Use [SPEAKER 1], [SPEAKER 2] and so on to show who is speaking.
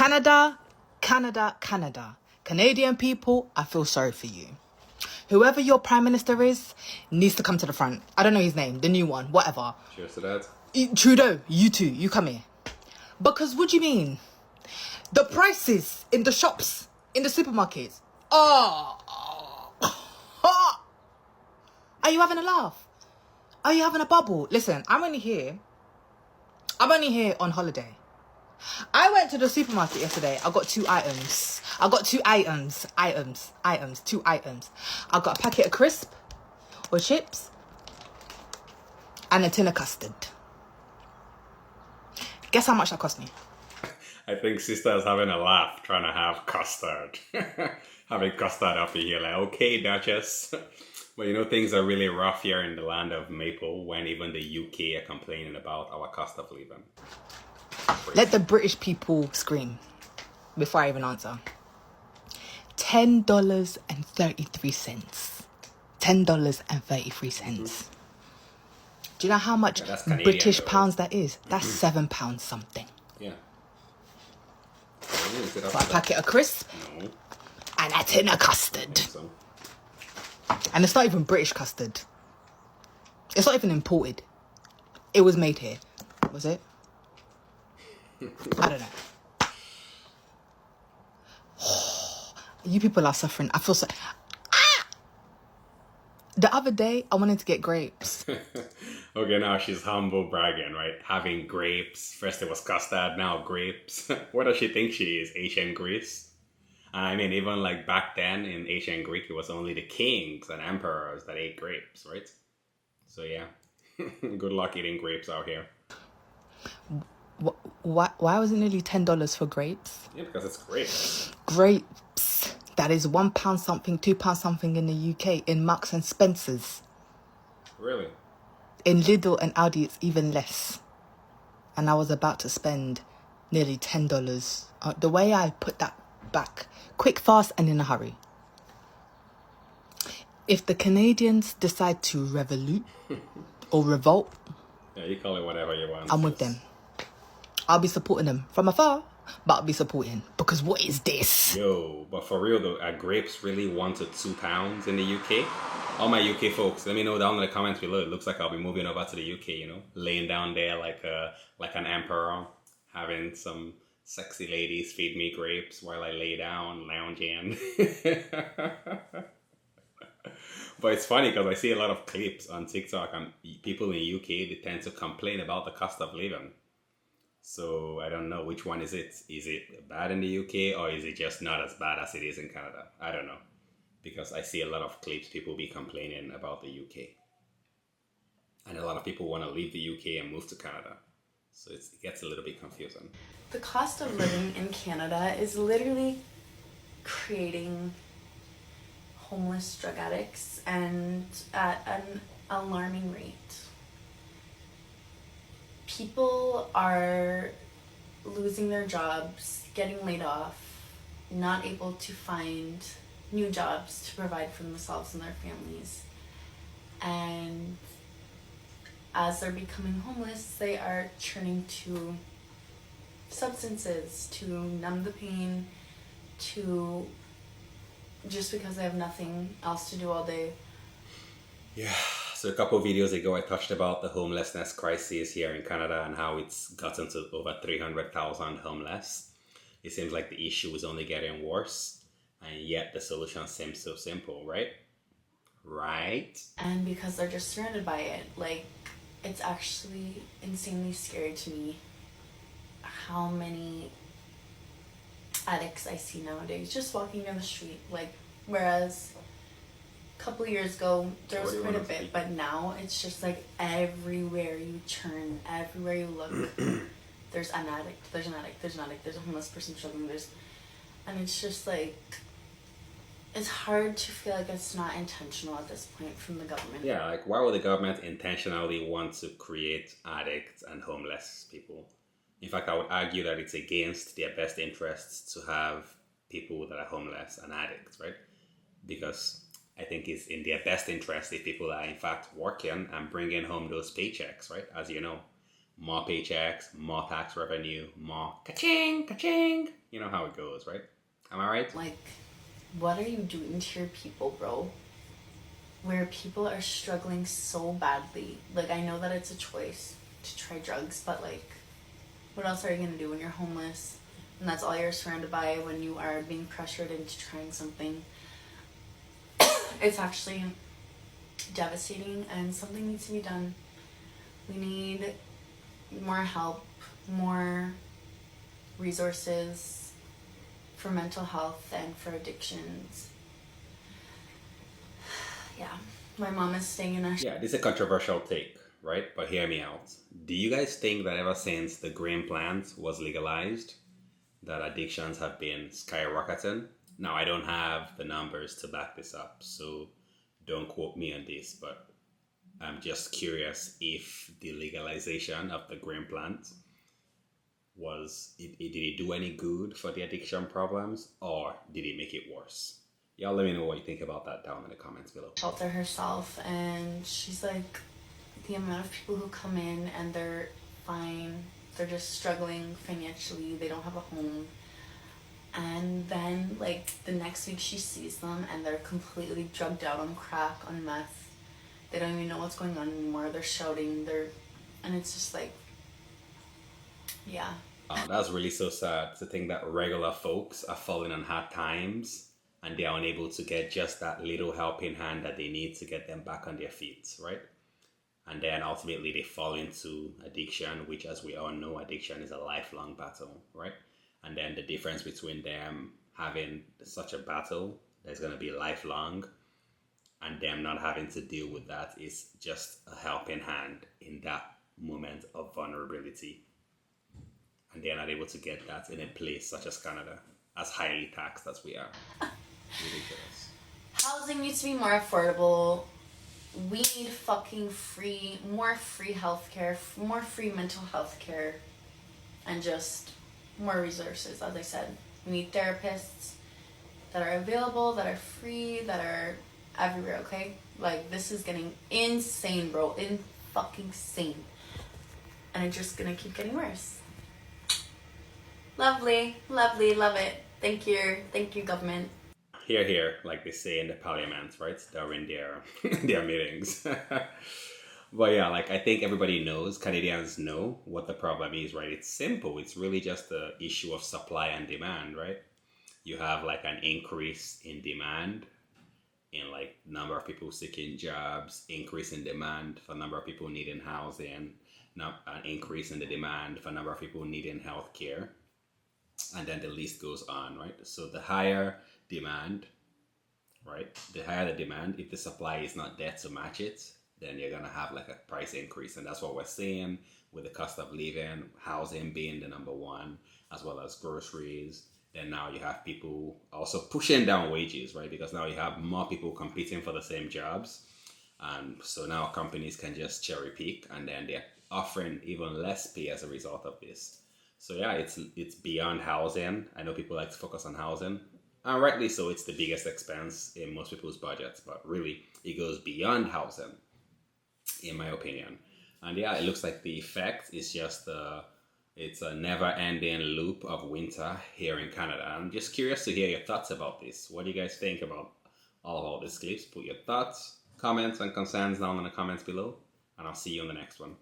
[SPEAKER 1] Canada, Canada, Canada. Canadian people, I feel sorry for you. Whoever your prime minister is needs to come to the front. I don't know his name, the new one, whatever.
[SPEAKER 2] Cheers to that.
[SPEAKER 1] Trudeau, you too, you come here. Because what do you mean? The prices in the shops, in the supermarkets. Oh. Are you having a laugh? Are you having a bubble? Listen, I'm only here on holiday. I went to the supermarket yesterday. I got two items. I got two items. I got a packet of crisp or chips and a tin of custard. Guess how much that cost me?
[SPEAKER 2] I think sister is having a laugh trying to have custard. Having custard up in here, like, okay, Duchess. But you know, things are really rough here in the land of maple when even the UK are complaining about our cost of living.
[SPEAKER 1] Let the British people scream before I even answer. $10.33. $10.33. Do you know how much British pounds that is? That's £7 something.
[SPEAKER 2] Yeah.
[SPEAKER 1] For a packet of crisp?
[SPEAKER 2] No.
[SPEAKER 1] And a tin of custard.
[SPEAKER 2] So.
[SPEAKER 1] And it's not even British custard. It's not even imported. It was made here. Was it? I don't know. You people are suffering. I feel so... The other day, I wanted to get grapes.
[SPEAKER 2] Okay, now she's humble bragging, right? Having grapes. First it was custard, now grapes. What does she think she is? Ancient Greece? I mean, even like back then in ancient Greek, it was only the kings and emperors that ate grapes, right? So yeah, good luck eating grapes out here.
[SPEAKER 1] Why was it nearly $10 for grapes?
[SPEAKER 2] Yeah, because it's grapes.
[SPEAKER 1] Grapes. That is £1 something, £2 something in the UK, in Marks and Spencer's.
[SPEAKER 2] Really?
[SPEAKER 1] In Lidl and Aldi, it's even less. And I was about to spend nearly $10. The way I put that back, quick, fast, and in a hurry. If the Canadians decide to revolute or revolt,
[SPEAKER 2] yeah, you call it whatever you want.
[SPEAKER 1] I'm with them. I'll be supporting them from afar, but I'll be supporting, because what is this?
[SPEAKER 2] Yo, but for real though, are grapes really £1 to £2 in the UK? All my UK folks, let me know down in the comments below. It looks like I'll be moving over to the UK, you know, laying down there like an emperor, having some sexy ladies feed me grapes while I lay down, lounging. But it's funny because I see a lot of clips on TikTok and people in the UK, they tend to complain about the cost of living. So I don't know which one is it. Is it bad in the UK or is it just not as bad as it is in Canada? I don't know. Because I see a lot of clips, people be complaining about the UK. And a lot of people want to leave the UK and move to Canada. So it gets a little bit confusing.
[SPEAKER 3] The cost of living in Canada is literally creating homeless drug addicts and at an alarming rate. People are losing their jobs, getting laid off, not able to find new jobs to provide for themselves and their families. And as they're becoming homeless, they are turning to substances to numb the pain, to just because they have nothing else to do all day.
[SPEAKER 2] Yeah, so a couple of videos ago I touched about the homelessness crisis here in Canada and how it's gotten to over 300,000 homeless. It seems like the issue is only getting worse, and yet the solution seems so simple, right? Right?
[SPEAKER 3] And because they're just surrounded by it, like, it's actually insanely scary to me how many addicts I see nowadays just walking down the street. Like, whereas a couple of years ago there was quite a bit, but now it's just like everywhere you turn, everywhere you look, there's an addict, there's an addict, there's an addict, there's a homeless person struggling, and it's just like, it's hard to feel like it's not intentional at this point from the government.
[SPEAKER 2] Yeah, like why would the government intentionally want to create addicts and homeless people? In fact, I would argue that it's against their best interests to have people that are homeless and addicts, right? Because I think it's in their best interest if people are in fact working and bringing home those paychecks, right? As you know, more paychecks, more tax revenue, more ka-ching, ka-ching. You know how it goes, right? Am I right?
[SPEAKER 3] Like, what are you doing to your people, bro? Where people are struggling so badly. Like, I know that it's a choice to try drugs, but like, what else are you gonna do when you're homeless? And that's all you're surrounded by when you are being pressured into trying something. It's actually devastating, and something needs to be done. We need more help, more resources for mental health and for addictions. Yeah, my mom is staying in a...
[SPEAKER 2] Yeah, this is a controversial take, right? But hear me out. Do you guys think that ever since the green plant was legalized, that addictions have been skyrocketing? Now, I don't have the numbers to back this up, so don't quote me on this, but I'm just curious if the legalization of the green plant did it do any good for the addiction problems, or did it make it worse? Y'all let me know what you think about that down in the comments below.
[SPEAKER 3] Shelter herself, and she's like, the amount of people who come in and they're fine, they're just struggling financially, they don't have a home, and then like the next week she sees them and they're completely drugged out on crack, on meth, they don't even know what's going on anymore, they're shouting, and it's just like, yeah.
[SPEAKER 2] That's really so sad to think that regular folks are falling on hard times and they are unable to get just that little helping hand that they need to get them back on their feet, right? And then ultimately they fall into addiction, which, as we all know, addiction is a lifelong battle, right? And then the difference between them having such a battle that's going to be lifelong and them not having to deal with that is just a helping hand in that moment of vulnerability. And they're not able to get that in a place such as Canada, as highly taxed as we are. Ridiculous.
[SPEAKER 3] Housing needs to be more affordable. We need fucking more free healthcare, more free mental health care, and just more resources, as I said. We need therapists that are available, that are free, that are everywhere, okay? Like, this is getting insane, bro. Fucking insane. And it's just gonna keep getting worse. Lovely, lovely, love it. Thank you, government.
[SPEAKER 2] Hear, hear, like they say in the parliament, right? During their their meetings. But yeah, like I think everybody knows, Canadians know what the problem is, right? It's simple. It's really just the issue of supply and demand, right? You have like an increase in demand in like number of people seeking jobs, increase in demand for number of people needing housing, an increase in the demand for number of people needing healthcare, and then the list goes on, right? So the higher demand, right? The higher the demand, if the supply is not there to match it, then you're gonna have like a price increase, and that's what we're seeing with the cost of living, housing being the number one, as well as groceries. Then now you have people also pushing down wages, right? Because now you have more people competing for the same jobs. And so now companies can just cherry pick, and then they're offering even less pay as a result of this. So yeah, it's beyond housing. I know people like to focus on housing, and rightly so. It's the biggest expense in most people's budgets, but really it goes beyond housing, in my opinion. And yeah, it looks like the effect is just it's a never-ending loop of winter here in Canada. I'm just curious to hear your thoughts about this. What do you guys think about all of these clips? Put your thoughts, comments, and concerns down in the comments below, and I'll see you in the next one.